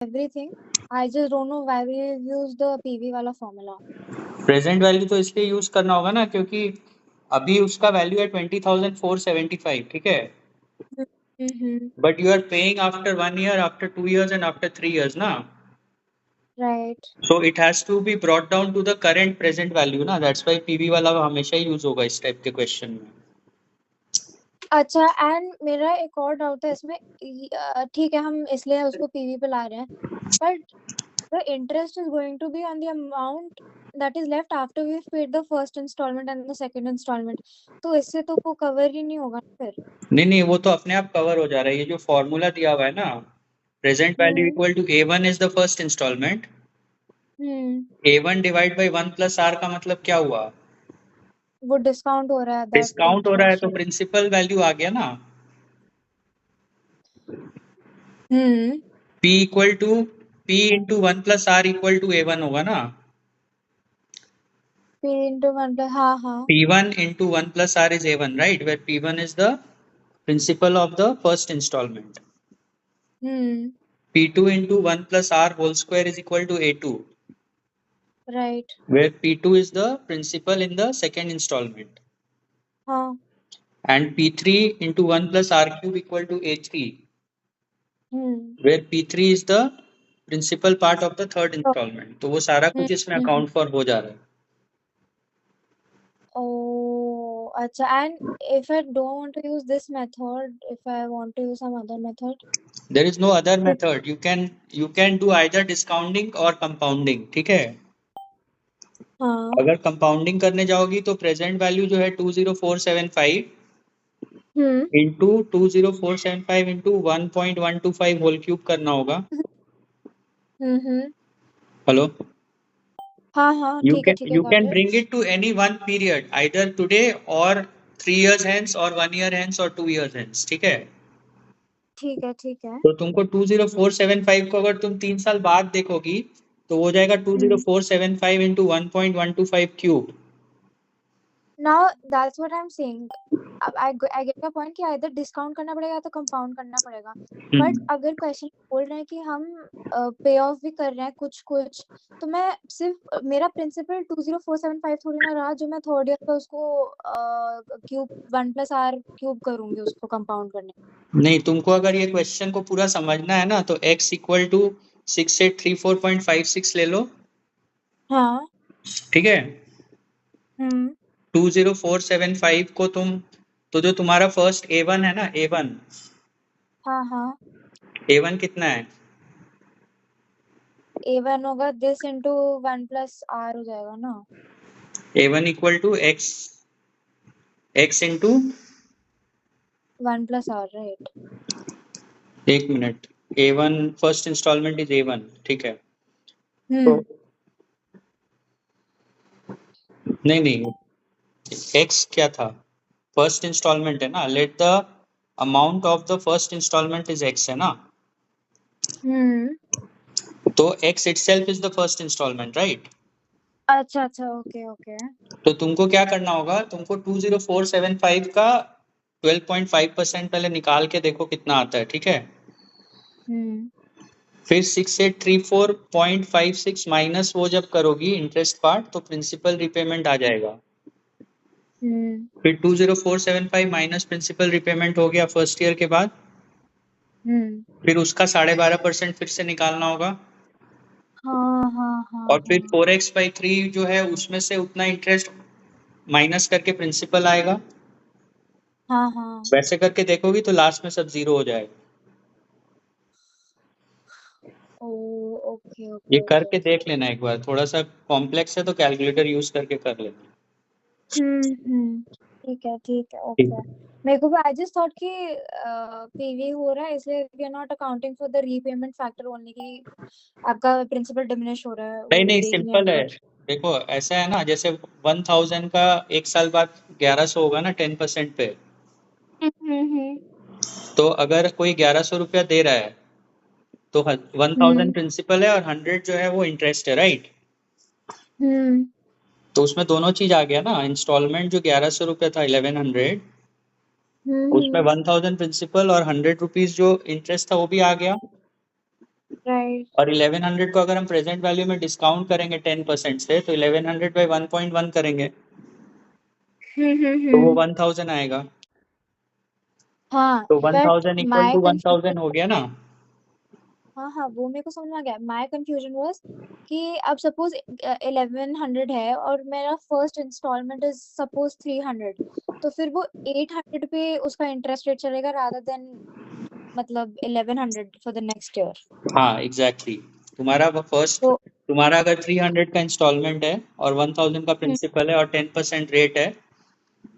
everything. I just don't know why we use the PV वाला formula. Present value तो इसलिए use करना होगा ना क्योंकि अभी उसका वैल्यू है 20,475, ठीक है, but you are paying after 1 year, after 2 years and after 3 years ना, Right. So it has to be brought down to the current present value ना, दैट्स व्हाई पीवी वाला हमेशा यूज होगा इस टाइप के क्वेश्चन में। अच्छा, एंड मेरा एक और डाउट है इसमें, ठीक है हम इसलिए उसको पीवी पे ला रहे हैं, but the interest is going to be on the amount that is left after we've paid the first installment and the second installment. तो इससे तो वो कवर ही नहीं होगा फिर। नहीं, वो तो अपने आप कवर हो जा रहा है। ये जो फॉर्मूला दिया हुआ है ना, present value equal to A1 is the first installment, A1 divide by 1 plus R का मतलब क्या हुआ? वो डिस्काउंट हो रहा है, डिस्काउंट हो रहा है तो प्रिंसिपल वैल्यू आ गया ना। P equal to P into 1 plus R equal to A1 होगा ना। P into 1 plus, हाँ P1 into 1 plus R is A1, right? Where P1 is the principal of the first installment. P2 into 1 plus R whole square is equal to A2. Right. Where P2 is the principal in the second installment. हाँ. And P3 into 1 plus R cube equal to A3. Where P3 is the principal part of the third installment. तो वो सारा कुछ इसमें account for हो जा रहा है। Oh, अच्छा. And if I don't want to use this method, if I want to use some other method? There is no other method. You can do either discounting or compounding, ठीक है? हाँ. अगर compounding करने जाओगी तो present value जो है 20475 into 20475 into 1.125 whole cube करना होगा। हेलो, हाँ, you ठीक है, can you can bring it to any one period, either today or 3 years hence or 1 year hence or 2 years hence, ठीक है? ठीक है। तो तुमको 20475 को अगर तुम 3 साल बाद देखोगी तो हो जाएगा 20475 into 1.125 cube. Now that's what I'm saying. I get the point कि either discount करना पड़ेगा या तो compound करना पड़ेगा. But अगर question बोल रहे हैं कि हम pay off भी कर रहे हैं कुछ, तो मैं सिर्फ मेरा principal 20475 थोड़ी ना रहा जो मैं third year पे उसको cube 1 plus R cube करूंगी उसको compound करने। नहीं, तुमको अगर ये क्वेश्चन को पूरा समझना है ना तो x इक्वल टू 6834.56 ले लो। हाँ. ठीक है। 20475 को तुम, तो जो तुम्हारा फर्स्ट A1 है ना, A1, हाँ. A1 कितना है? A1 होगा this into 1 plus R हो जाएगा ना। A1 equal to x into 1 plus R, right? एक मिनट, A1 first installment is A1, ठीक है। तो नहीं, x क्या था? फर्स्ट इंस्टॉलमेंट है ना, let the amount of the first installment is x है ना। तो x itself is the first installment, right? अच्छा, ओके। तो तुमको क्या करना होगा, तुमको 20475 का 12.5% पहले निकाल के देखो कितना आता है, ठीक है। फिर 6834.56 माइनस वो जब करोगी इंटरेस्ट पार्ट तो प्रिंसिपल रिपेमेंट आ जाएगा। फिर 20475 माइनस प्रिंसिपल रिपेमेंट हो गया फर्स्ट ईयर के बाद। फिर उसका 12.5% फिर से निकालना होगा। हाँ। और फिर 4x/3 जो है उसमें से उतना इंटरेस्ट माइनस करके प्रिंसिपल आएगा। हाँ। वैसे करके देखोगी तो लास्ट में सब जीरो हो जाएगा। ओके। ये करके देख लेना एक बार, थोड़ा सा कॉम्प्लेक्स है तो कैलकुलेटर यूज करके कर लेना। ठीक है, ओके। मेरे को आई जस्ट थॉट कि पीवी हो रहा है इसलिए we are not accounting for the repayment factor only कि आपका प्रिंसिपल डिमिनिश हो रहा है। नहीं, सिंपल है। देखो ऐसा है ना, जैसे 1000 का एक साल बाद 1100 होगा ना 10% पे। तो अगर कोई 1100 रुपया दे रहा है तो 1000 प्रिंसिपल है और 100 जो है वो इंटरेस्ट है, राइट? तो उसमें दोनों चीज आ गया ना, इंस्टॉलमेंट जो 1100 रुपया था 1100, उसमें 1000 प्रिंसिपल और 100 रुपीज जो इंटरेस्ट था वो भी आ गया। राइट। और 1100 को अगर हम प्रेजेंट वैल्यू में डिस्काउंट करेंगे 10% से तो 1100 बाई 1.1 करेंगे तो वो 1000 आएगा। हाँ तो but 1000 equal my to confusion, 1000 हो गया ना। हाँ हाँ वो मेरे को समझ में आ गया। माय कंफ्यूजन वाज कि अब सपोज 1100 है और मेरा फर्स्ट इंस्टॉलमेंट इज सपोज 300, तो फिर वो 800 पे उसका इंटरेस्ट रेट चलेगा रादर देन मतलब 1100 फॉर द नेक्स्ट ईयर। हाँ एग्जैक्टली तुम्हारा फर्स्ट तो तुम्हारा अगर 300 का इंस्टॉलमेंट है और 1000 का प्रिंसिपल है और 10% रेट है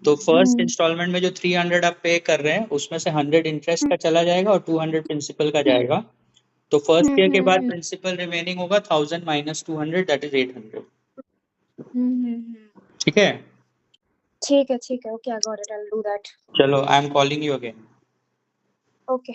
तो फर्स्ट इंस्टॉलमेंट में जो 300 आप पे कर रहे हैं उसमें से 100 इंटरेस्ट का चला जाएगा और 200 प्रिंसिपल का जाएगा। तो फर्स्ट ईयर के बाद प्रिंसिपल रिमेनिंग होगा 1000 माइनस 200 दैट इज 800। ठीक है ठीक है okay, I got it, I will do that. चलो I am calling you again. Okay.